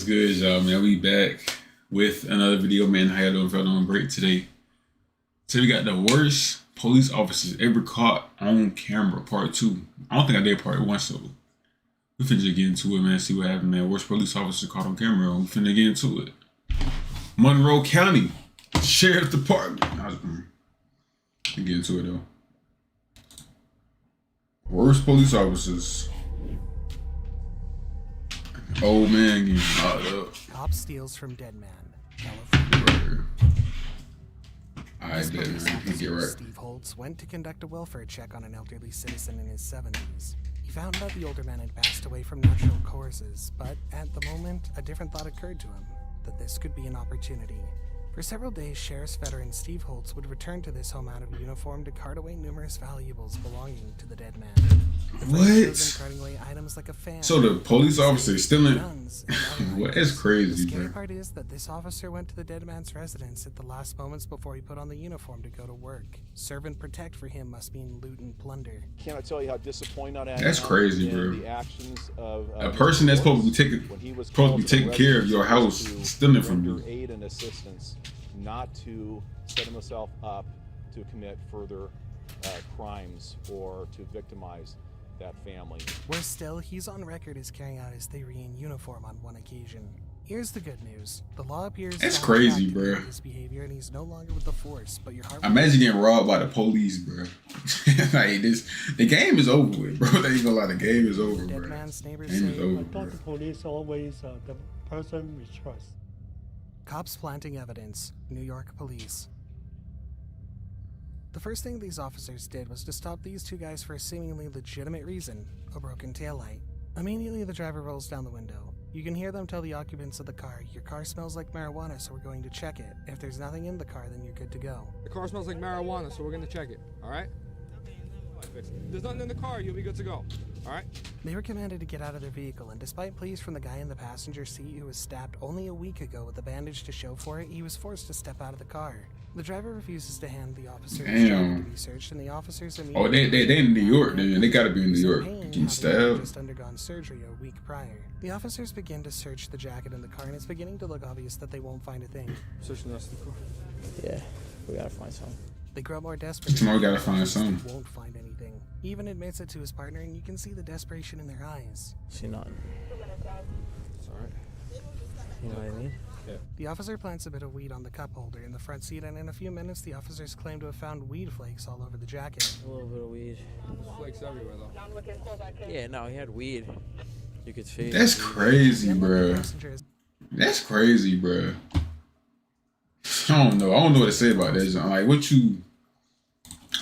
good, y'all, man? We back with another video, man. How y'all doing? Felt on great today. So we got the worst police officers ever caught on camera, part 2. I don't think I did part 1, so we finna just get into it, man. See what happened, man. Worst police officer caught on camera. We finna get into it. Monroe County Sheriff Department. I was gonna get into it though. Worst police officers. Old man getting locked up. Cop steals from dead man. California. Alright, dead man. You get right. Steve Holtz went to conduct a welfare check on an elderly citizen in his 70s. He found out the older man had passed away from natural causes, but at the moment, a different thought occurred to him, that this could be an opportunity. For several days, Sheriff's veteran Steve Holtz would return to this home out of uniform to cart away numerous valuables belonging to the dead man. What? Carting away items like a fan, so the police officer is stealing? What? That's The crazy, scary bro. part is that this officer went to the dead man's residence at the last moments before he put on the uniform to go to work. Serve and protect for him must mean loot and plunder. Cannot tell you how disappointed I am. That's crazy, bro. The actions of A person that's supposed to be taking care of your house, stealing from you. Aid and assistance, not to set himself up to commit further crimes or to victimize that family. Worse still, he's on record as carrying out his theory in uniform on one occasion. Here's the good news. The law appears That's to crazy, have bro. his behavior, and he's no longer with the force, but your heart Imagine getting robbed by the police, bro. Like this, the game is over with, bro. They ain't gonna lie, the game is over, dead bro. man's neighbors Game is say over, I bro. thought the police always the person we trust. cops planting evidence. New York police. The first thing these officers did was to stop these two guys for a seemingly legitimate reason, a broken taillight. Immediately, the driver rolls down the window. You can hear them tell the occupants of the car, your car smells like marijuana, so we're going to check it. If there's nothing in the car, then you're good to go. The car smells like marijuana, so we're gonna check it, alright? There's nothing in the car, you'll be good to go, alright? They were commanded to get out of their vehicle, and despite pleas from the guy in the passenger seat who was stabbed only a week ago with a bandage to show for it, he was forced to step out of the car. The driver refuses to hand the officer his driver to be searched, and the officers Oh, they in New York, then. They gotta be in New York. Getting stabbed. Just undergone surgery a week prior. The officers begin to search the jacket in the car, and it's beginning to look obvious that they won't find a thing. Searching the rest of the car. Yeah, we gotta find something. They grow more desperate. Tomorrow we gotta find something. They won't find anything. He even admits it to his partner, and you can see the desperation in their eyes. See nothing. It's alright. You know what I mean? The officer plants a bit of weed on the cup holder in the front seat, and in a few minutes, the officers claim to have found weed flakes all over the jacket. A little bit of weed. Flakes everywhere though. Yeah, no, he had weed. You could see. That's crazy, The unlucky bro. passenger is That's crazy, bro. I don't know. I don't know what to say about that. John. Like, what you?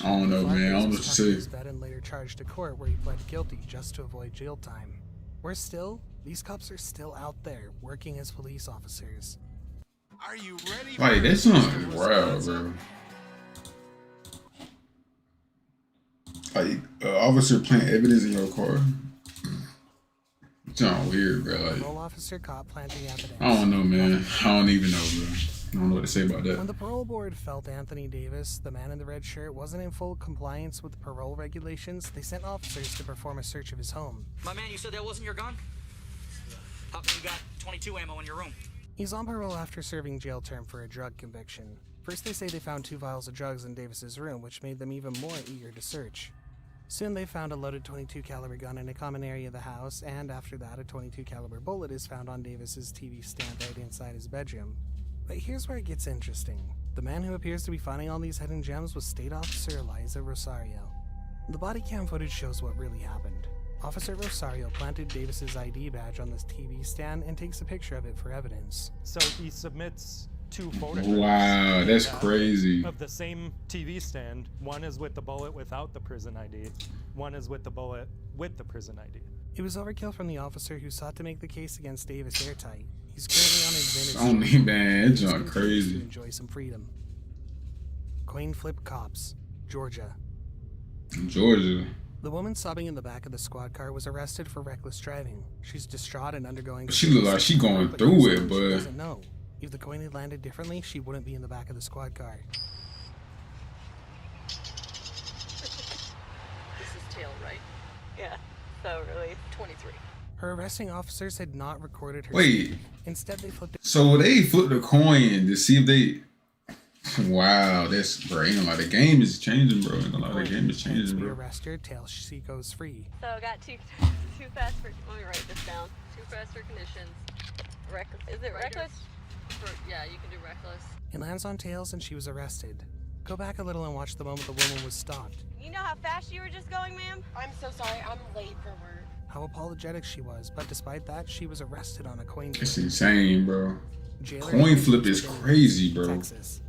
I don't know, man. I don't know what to tucked in his say. bed and later charged to court, where he pled guilty just to avoid jail time. Worse still, these cops are still out there working as police officers. Are you ready? Like, that sounds wild, bro. Like, officer plant evidence in your car. Sound weird, bro. Like, Parole officer caught planting evidence. I don't know, man. I don't even know, bro. I don't know what to say about When that. the parole board felt Anthony Davis, the man in the red shirt, wasn't in full compliance with parole regulations, they sent officers to perform a search of his home. My man, you said that wasn't your gun? How come you got 22 ammo in your room? He's on parole after serving jail term for a drug conviction. First, they say they found 2 vials of drugs in Davis's room, which made them even more eager to search. Soon they found a loaded 22 caliber gun in a common area of the house, and after that, a 22 caliber bullet is found on Davis's TV stand right inside his bedroom. But here's where it gets interesting. The man who appears to be finding all these hidden gems was State Officer Eliza Rosario. The body cam footage shows what really happened. Officer Rosario planted Davis's ID badge on this TV stand and takes a picture of it for evidence. So he submits 2 photographs. Wow, that's crazy. Of the same TV stand. One is with the bullet without the prison ID. One is with the bullet with the prison ID. It was overkill from the officer who sought to make the case against Davis airtight. He's currently on admitted. Only, man, it's He's not continues crazy. to enjoy some freedom. Coin flip cops, Georgia. Georgia. The woman sobbing in the back of the squad car was arrested for reckless driving. She's distraught and undergoing. She look like she going but through it, she but doesn't know. If the coin had landed differently, she wouldn't be in the back of the squad car. This is tail, right? Yeah. So really, 23. Her arresting officers had not recorded her. Wait. speaking. Instead, they flipped it. So they flipped a coin to see if they. Wow, that's bro. Ain't gonna lie, the game is changing, bro. Ain't gonna lie, the game is changing, We bro. arrest her till she goes free. So I got too fast for. Let me write this down. Too fast for conditions. Is it reckless? Yeah, you can do reckless. It lands on Tails and she was arrested. Go back a little and watch the moment the woman was stopped. You know how fast you were just going, ma'am? I'm so sorry, I'm late for work. How apologetic she was, but despite that, she was arrested on a coin flip. It's insane, bro. Jailer Coin flip is crazy, bro. Texas.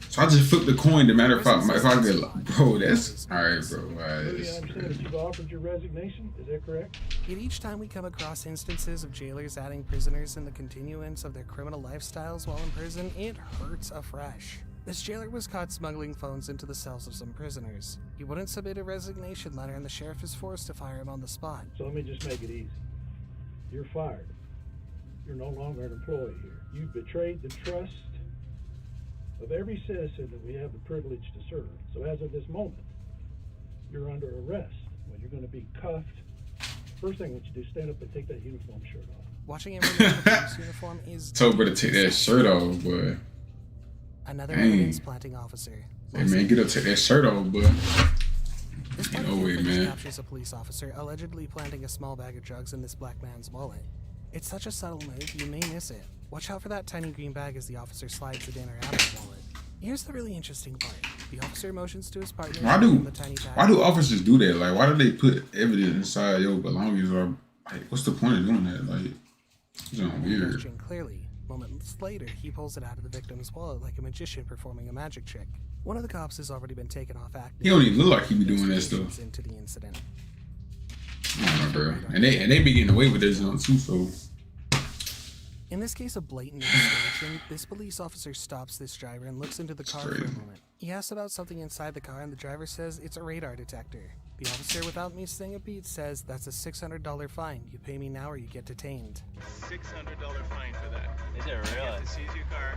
So I just flipped the coin. No matter if I get, bro, that's all right, bro. I understand that you've offered your resignation. Is that correct? Yet each time we come across instances of jailers adding prisoners in the continuance of their criminal lifestyles while in prison, it hurts afresh. This jailer was caught smuggling phones into the cells of some prisoners. He wouldn't submit a resignation letter and the sheriff is forced to fire him on the spot. So let me just make it easy. You're fired. You're no longer an employee here. You've betrayed the trust of every citizen that we have the privilege to serve. So as of this moment, you're under arrest. Well, you're going to be cuffed. First thing I want you to do is stand up and take that uniform shirt off. Watching him remove the police uniform is Told her to take that shirt off, boy. another Dang. evidence planting officer. Hey man, get up, take that shirt off, boy. This Ain't part no of the way, footage man. captures a police officer allegedly planting a small bag of drugs in this black man's wallet. It's such a subtle move, you may miss it. Watch out for that tiny green bag as the officer slides it in or out of the wallet. Here's the really interesting part. The officer motions to his partner. Why to do give him the tiny bag. why do officers do that? Like, why do they put evidence inside your belongings? Or like, what's the point of doing that? Like, it's not weird. Question clearly. Moments later, he pulls it out of the victim's wallet like a magician performing a magic trick. One of the cops has already been taken off active. He don't even look like he be doing that stuff. Into the incident. I don't know, bro. And they be getting away with this on too. So In this case of blatant extortion, this police officer stops this driver and looks into the car for a crazy. moment. He asks about something inside the car and the driver says it's a radar detector. The officer, without missing a beat, says that's a $600 fine. You pay me now or you get detained. $600 fine for that. Is it really? I get to seize your car.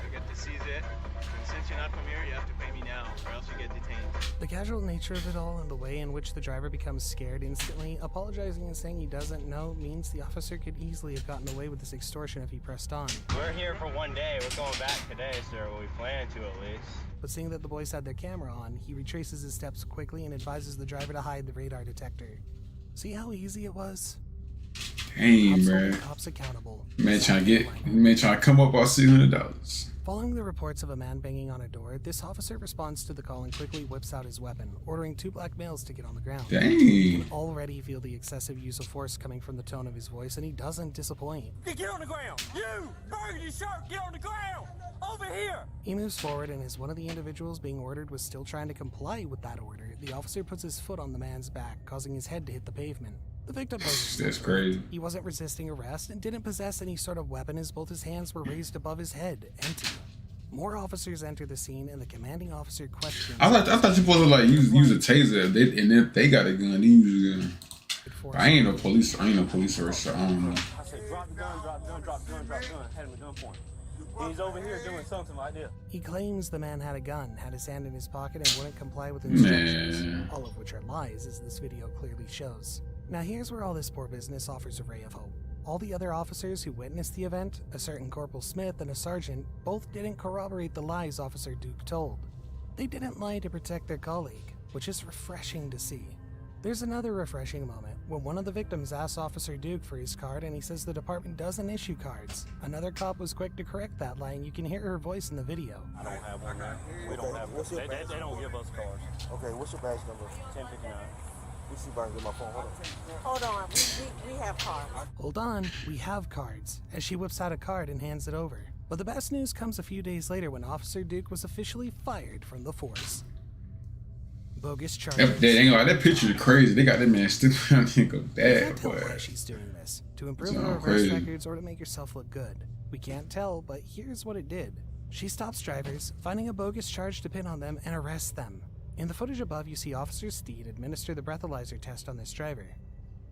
I get to seize it. And since you're not from here, you have to pay me now, or else you get detained. The casual nature of it all and the way in which the driver becomes scared instantly, apologizing and saying he doesn't know, means the officer could easily have gotten away with this extortion if he pressed on. We're here for one day. We're going back today, sir. Well, we plan to at least. But seeing that the boys had their camera on, he retraces his steps quickly and advises the driver to hide the radar detector. See how easy it was? dang, Cops bro. hold cops accountable. Man trying to come up on $600. Following the reports of a man banging on a door, this officer responds to the call and quickly whips out his weapon, ordering two black males to get on the ground. You Dang. can already feel the excessive use of force coming from the tone of his voice, and he doesn't disappoint. Get on the ground! You! Burgundy shirt! Get on the ground! Over here! He moves forward, and as one of the individuals being ordered was still trying to comply with that order, the officer puts his foot on the man's back, causing his head to hit the pavement. The victim poses That's no threat. crazy. He wasn't resisting arrest and didn't possess any sort of weapon as both his hands were raised above his head, empty. More officers enter the scene, and the commanding officer questions. I thought you supposed to like use a taser, and if they got a gun, they use a gun. I ain't no police. I ain't no police officer. I don't know. I said, drop the gun, drop the gun, drop the gun, drop the gun. Had him at gunpoint. He's over here doing something like this. He claims the man had a gun, had his hand in his pocket, and wouldn't comply with instructions. Man. All of which are lies, as this video clearly shows. Now here's where all this poor business offers a ray of hope. All the other officers who witnessed the event, a certain Corporal Smith and a sergeant, both didn't corroborate the lies Officer Duke told. They didn't lie to protect their colleague, which is refreshing to see. There's another refreshing moment when one of the victims asks Officer Duke for his card and he says the department doesn't issue cards. Another cop was quick to correct that lie, and you can hear her voice in the video. I don't have one now. We don't have one. They don't give us cards. Okay, what's your badge number? 1059. Let me see if I can get my phone. Hold on. Hold on, we have cards. Hold on, we have cards, as she whips out a card and hands it over. But the best news comes a few days later when Officer Duke was officially fired from the force. Bogus charges. That picture is crazy. They got that man still around here go We bad, can't tell boy. why she's doing this. To improve It's her all arrest crazy. records or to make herself look good. We can't tell, but here's what it did. She stops drivers, finding a bogus charge to pin on them, and arrests them. In the footage above, you see Officer Steed administer the breathalyzer test on this driver.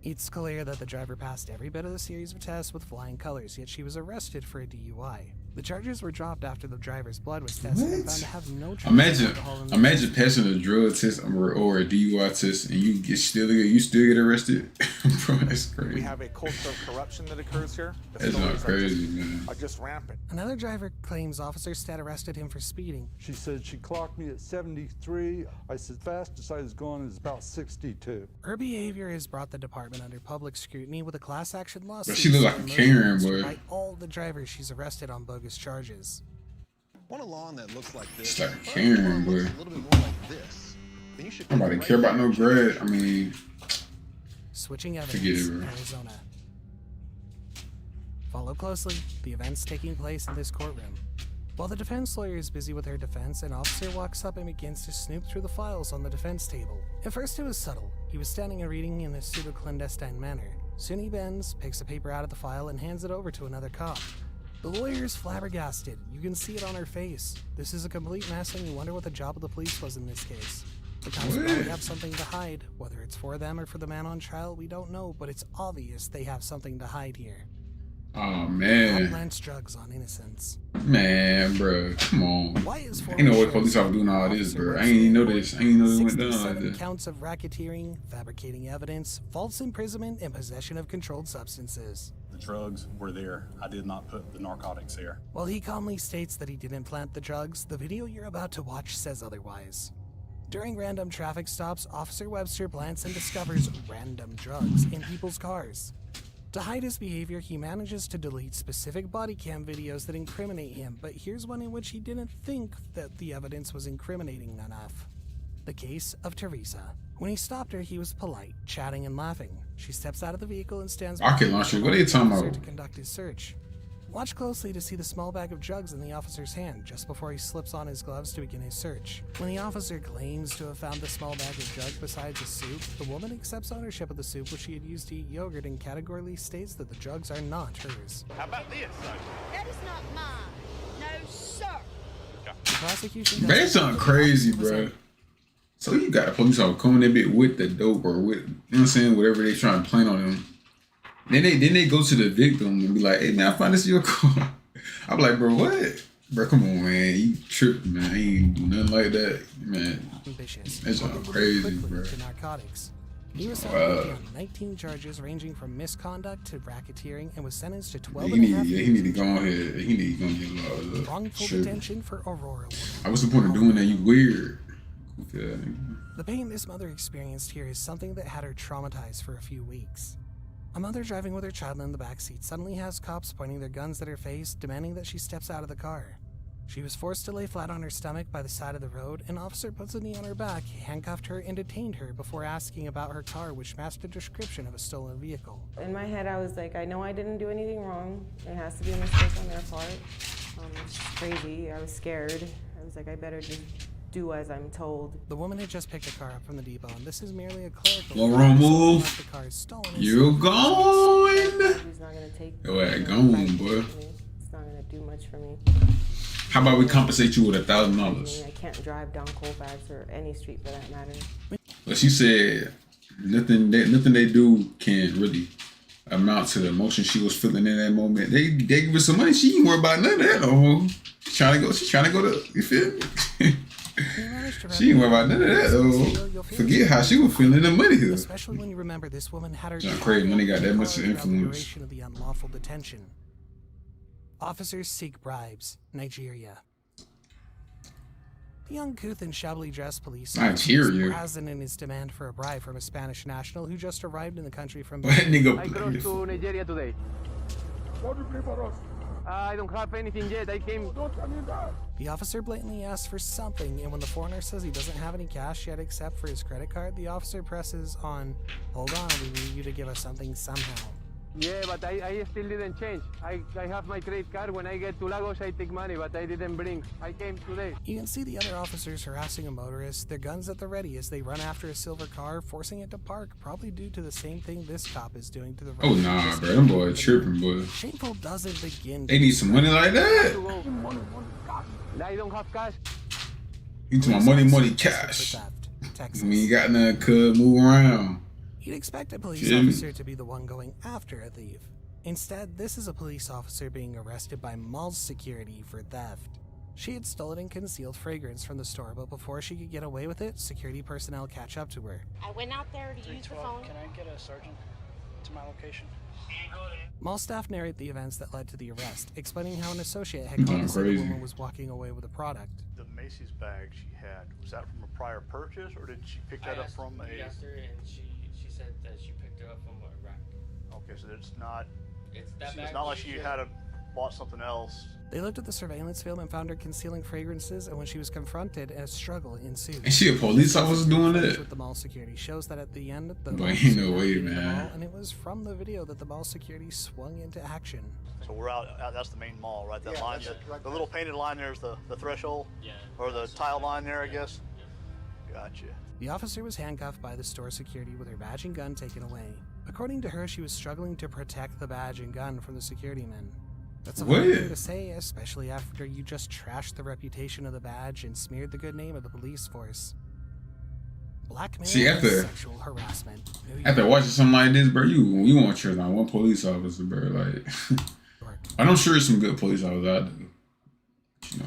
It's clear that the driver passed every bit of the series of tests with flying colors, yet she was arrested for a DUI. The charges were dropped after the driver's blood was tested and found to have no trace of Imagine, alcohol in the imagine passing a drug test or a DUI test and you still get arrested. Bro, that's crazy. We have a culture of corruption that occurs here. The That's not stories crazy, man. are just rampant. Another driver claims Officer Stead arrested him for speeding. She said she clocked me at 73. I said fastest I was going is about 62. Her behavior has brought the department under public scrutiny with a class action lawsuit. But she look like a Karen, boy. By all the drivers she's arrested on bogus charges. Want a lawn that looks like this? It's like a Karen, boy. A little bit more like this. Then you should Nobody care about no grad. I mean, Switching forget evidence, it, bro. Arizona. Follow closely the events taking place in this courtroom. While the defense lawyer is busy with her defense, an officer walks up and begins to snoop through the files on the defense table. At first it was subtle. He was standing and reading in a pseudo-clandestine manner. Soon he bends, picks a paper out of the file, and hands it over to another cop. The lawyer is flabbergasted. You can see it on her face. This is a complete mess, and you wonder what the job of the police was in this case. The cops probably have something to hide. Whether it's for them or for the man on trial, we don't know, but it's obvious they have something to hide here. Oh man, Plants drugs on innocents. man, bro, come on. Why is Ain't no way police officer doing all this, bro. I ain't even know this. I ain't even know it went down like 67 this. counts of racketeering, fabricating evidence, false imprisonment, and possession of controlled substances. The drugs were there. I did not put the narcotics there. While he calmly states that he didn't plant the drugs, the video you're about to watch says otherwise. During random traffic stops, Officer Webster plants and discovers random drugs in people's cars. To hide his behavior, he manages to delete specific body cam videos that incriminate him, but here's one in which he didn't think that the evidence was incriminating enough. The case of Teresa. When he stopped her, he was polite, chatting and laughing. She steps out of the vehicle and stands Rocket launcher, what are you talking officer about? to conduct his search. Watch closely to see the small bag of drugs in the officer's hand just before he slips on his gloves to begin his search. When the officer claims to have found the small bag of drugs besides the soup, the woman accepts ownership of the soup which she had used to eat yogurt and categorically states that the drugs are not hers. How about this, son? That is not mine. No, sir. The prosecution But that's something crazy, bro. So you got a police officer coming that bit with the dope or with, you know what I'm saying, whatever they trying to plant on them. Then they go to the victim and be like, hey man, I found this in your car. I'm like, bro, what? Bro, come on, man. You tripping, man. I ain't do nothing like that. Man, ambitious. that's all crazy, bro. To narcotics. He was found guilty on 19 charges ranging from misconduct to racketeering and was sentenced to 12 He and a half need years to go ahead. He need to go get laws up. wrongful Sure. detention for Aurora. What's the point of doing that? You weird. Yeah. The pain this mother experienced here is something that had her traumatized for a few weeks. A mother driving with her child in the backseat suddenly has cops pointing their guns at her face, demanding that she steps out of the car. She was forced to lay flat on her stomach by the side of the road. An officer puts a knee on her back, handcuffed her, and detained her before asking about her car, which matched a description of a stolen vehicle. In my head, I was like, I know I didn't do anything wrong. It has to be a mistake on their part. It's crazy. I was scared. I was like, I better just do as I'm told. The woman had just picked a car up from the depot, and this is merely a clerical. No wrong move. The car is stolen. You're going. He's not gonna take. Yo, ass gone, boy. It's not gonna do much for me. How about we compensate you with $1,000? I can't drive down Colfax or any street for that matter. But she said nothing they do can really amount to the emotion she was feeling in that moment. They give her some money. She ain't worried about none of that no more. She's trying to go to, you feel me? She ain't worried about none of that though. Forget how she was feeling the money here. Especially when you remember this woman had her John Craig money got that much influence. duration of the unlawful detention. Officers seek bribes. Nigeria. The uncouth and shabbily dressed police Nigeria. brazen in his demand for a bribe from a Spanish national who just arrived in the country from. That nigga. I crossed to Nigeria today. I don't have anything yet. I came. The officer blatantly asks for something, and when the foreigner says he doesn't have any cash yet except for his credit card, the officer presses on, hold on, we need you to give us something somehow. Yeah, but I still didn't change. I have my credit card. When I get to Lagos, I take money, but I didn't bring. I came today. You can see the other officers harassing a motorist, their guns at the ready as they run after a silver car, forcing it to park, probably due to the same thing this cop is doing to the Oh nah, bro, them boys tripping, boy. Shameful doesn't begin. They need some money like that. I don't have cash. You to my money, cash. We ain't got nothing, could move around. You'd expect a police Jimmy. officer to be the one going after a thief. Instead, this is a police officer being arrested by mall security for theft. She had stolen and concealed fragrance from the store, but before she could get away with it, security personnel catch up to her. I went out there to use the phone. Can I get a sergeant to my location? Mall staff narrate the events that led to the arrest, explaining how an associate had called to say the woman was walking away with a product. The Macy's bag she had, was that from a prior purchase, or did she pick that up from a... I asked her, and she said that she picked it up from a rack. Okay, so it's not... That It's not like she had bought something else. They looked at the surveillance film and found her concealing fragrances, and when she was confronted, a struggle ensued. Is she a police officer doing that? With the mall security shows that at the end, the but ain't no way, mall, man. and it was from the video that the mall security swung into action. So we're out, that's the main mall, right? That line, the little painted line there is the threshold? Yeah. Or the tile line there, I guess? Gotcha. The officer was handcuffed by the store security with her badge and gun taken away. According to her, she was struggling to protect the badge and gun from the security men. That's a funny thing to say, especially after you just trashed the reputation of the badge and smeared the good name of the police force. Blackmail and sexual harassment. After watching something like this, bro, you want to trust on one police officer, bro. Like, I'm sure some good police officers out there. You know.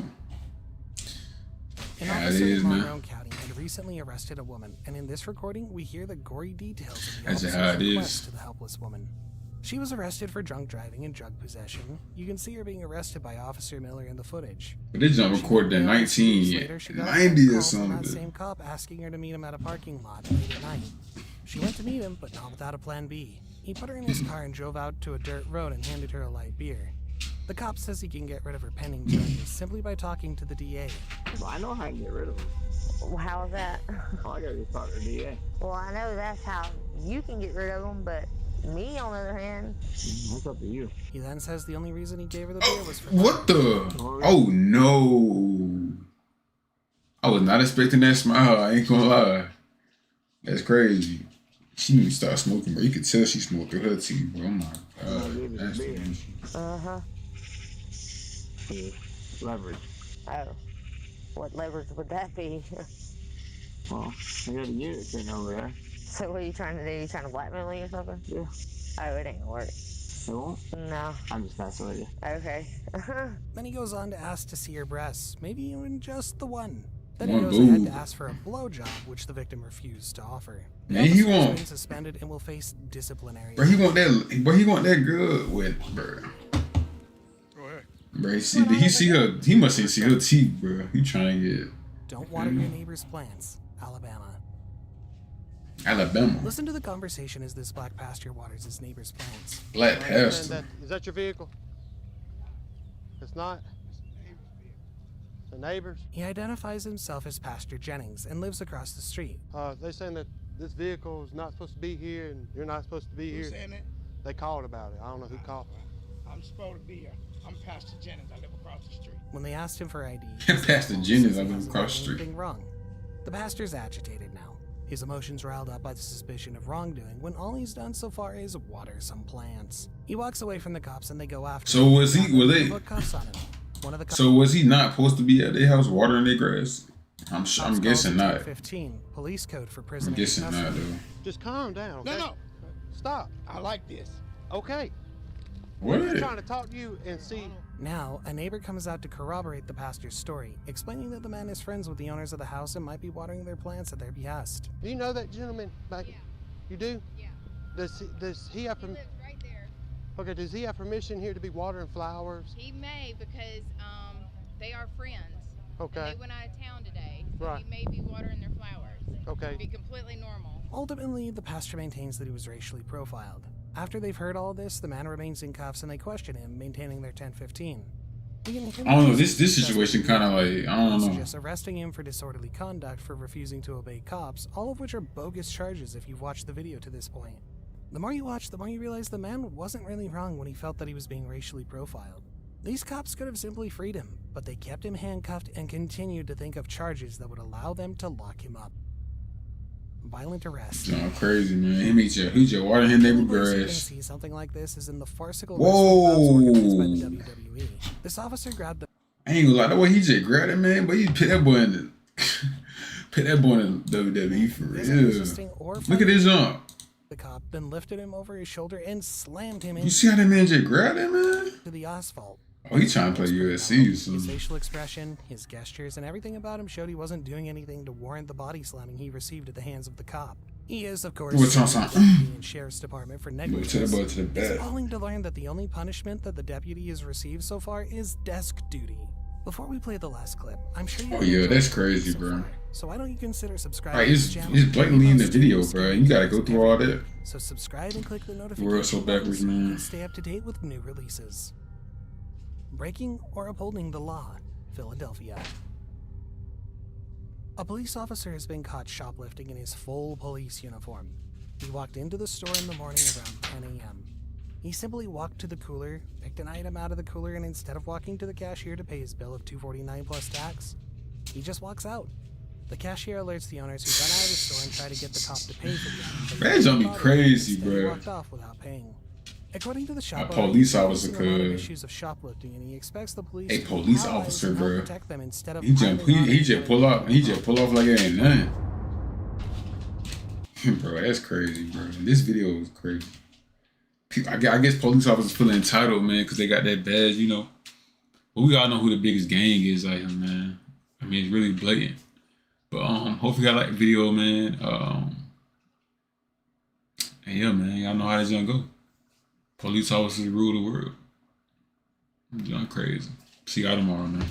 An Yeah, it officer is, in man. Monroe County had recently arrested a woman, and in this recording, we hear the gory details of the That's officer's how it request is. to the helpless woman. She was arrested for drunk driving and drug possession. You can see her being arrested by Officer Miller in the footage. But they just recorded in Later, she got a 1990 or call from something. that same cop asking her to meet him at a parking lot late at night. She went to meet him, but not without a plan B. He put her in his car and drove out to a dirt road and handed her a light beer. The cop says he can get rid of her pending charges simply by talking to the DA. Well, I know how to get rid of them. Well, how's that? Well, I gotta go talk to the DA. Well, I know that's how you can get rid of them, but me, on the other hand... That's up to you. He then says the only reason he gave her the beer was for... What the? Oh, no. I was not expecting that smile. I ain't gonna lie. That's crazy. She need to start smoking, bro. You could tell she smoked through her teeth, bro. Oh, my God. That's crazy. Uh-huh. Leverage. Oh. What leverage would that be? Well, I got a unit sitting over there. So what are you trying to do? You trying to blackmail me or something? Yeah. Oh, it ain't gonna work. It won't? No. I'm just messing with you. Okay. Then he goes on to ask to see her breasts, maybe even just the one. Then he One goes ahead boob. to ask for a blowjob, which the victim refused to offer. The Man, he officer has won't. been suspended and will face disciplinary. Bro, he want that good with, bro. Bro, he must see her teeth, bro. He trying to get Don't water your neighbor's plants, Alabama. Alabama. Listen to the conversation as this black pastor waters his neighbor's plants. Black pastor. Is that your vehicle? It's not? The neighbors? He identifies himself as Pastor Jennings and lives across the street. They're saying that this vehicle is not supposed to be here and you're not supposed to be here. Who's saying that? They called about it. I don't know who called. I'm supposed to be here. I'm Pastor Jennings. I live across the street. When they asked him for ID, Pastor Jennings, I live hasn't across the done street. anything wrong. The pastor's agitated now. His emotions riled up by the suspicion of wrongdoing when all he's done so far is water some plants. He walks away from the cops and they go after So him. was they? Put cuffs on him. One of the cops So was he not supposed to be at their house watering their grass? I'm guessing not. 15 police code for I'm prisoner. guessing not though. Just calm down, okay? No. Stop. I like this. Okay. What? I'm trying to talk to you and see. Now, a neighbor comes out to corroborate the pastor's story, explaining that the man is friends with the owners of the house and might be watering their plants at their behest. Do you know that gentleman back? You do? Yeah. Does he have permission? Right there. Okay, does he have permission here to be watering flowers? He may because they are friends. Okay. And they went out of town today, so Right. he may be watering their flowers. Okay. It'd be completely normal. Ultimately, the pastor maintains that he was racially profiled. After they've heard all this, the man remains in cuffs and they question him, maintaining their 10-15. I don't know. This situation kind of like I don't know. Just arresting him for disorderly conduct for refusing to obey cops, all of which are bogus charges if you've watched the video to this point. The more you watch, the more you realize the man wasn't really wrong when he felt that he was being racially profiled. These cops could have simply freed him, but they kept him handcuffed and continued to think of charges that would allow them to lock him up. Violent arrest. No, crazy man. He just watering his neighbor The only place you can grass. see something like this is in the farcical Whoa. wrestling bouts organized by the WWE. This officer grabbed the I ain't gonna lie. The way he just grabbed it, man. But he put that boy in the WWE for Isn't real. resisting or Look at this jump. The cop then lifted him over his shoulder and slammed him You see how that man just grabbed him, man? into the asphalt. Oh, he trying to play USC or His something. facial expression, his gestures, and everything about him showed he wasn't doing anything to warrant the body slamming he received at the hands of the cop. He is, of course, What's on suing the deputy and sheriff's department for Boy negligence. to the boy to the It's back. appalling to learn that the only punishment that the deputy has received so far is desk duty. Before we play the last clip, I'm sure you. Oh yeah, that's crazy, bro. So why don't you consider subscribing? Alright, to it's the channel? it's blatantly in the We post video, news, bro. You gotta go through all that. So subscribe and click the The notification world's so backwards, button so you man. can stay up to date with new releases. Breaking or upholding the law, Philadelphia. A police officer has been caught shoplifting in his full police uniform. He walked into the store in the morning around 10 a.m. He simply walked to the cooler, picked an item out of the cooler, and instead of walking to the cashier to pay his bill of $249 plus tax, he just walks out. The cashier alerts the owners who got out of the store and try to get the cop to pay for the item. That don't be crazy, Instead, he bro. walked off without paying. According to the shop A owner, police he's officer facing a lot of could- issues of shoplifting, and he expects the police A to police allies officer, and help bro. protect them instead of He just piling on he and just pull off like it ain't nothing. Bro, that's crazy, bro. This video is crazy. I guess police officers feel entitled, man, because they got that badge, you know. But we all know who the biggest gang is out here, man. I mean, it's really blatant. But hopefully y'all like the video, man. And yeah, man, y'all know how this gonna go. Police officers rule the world. It's going crazy. See y'all tomorrow, man.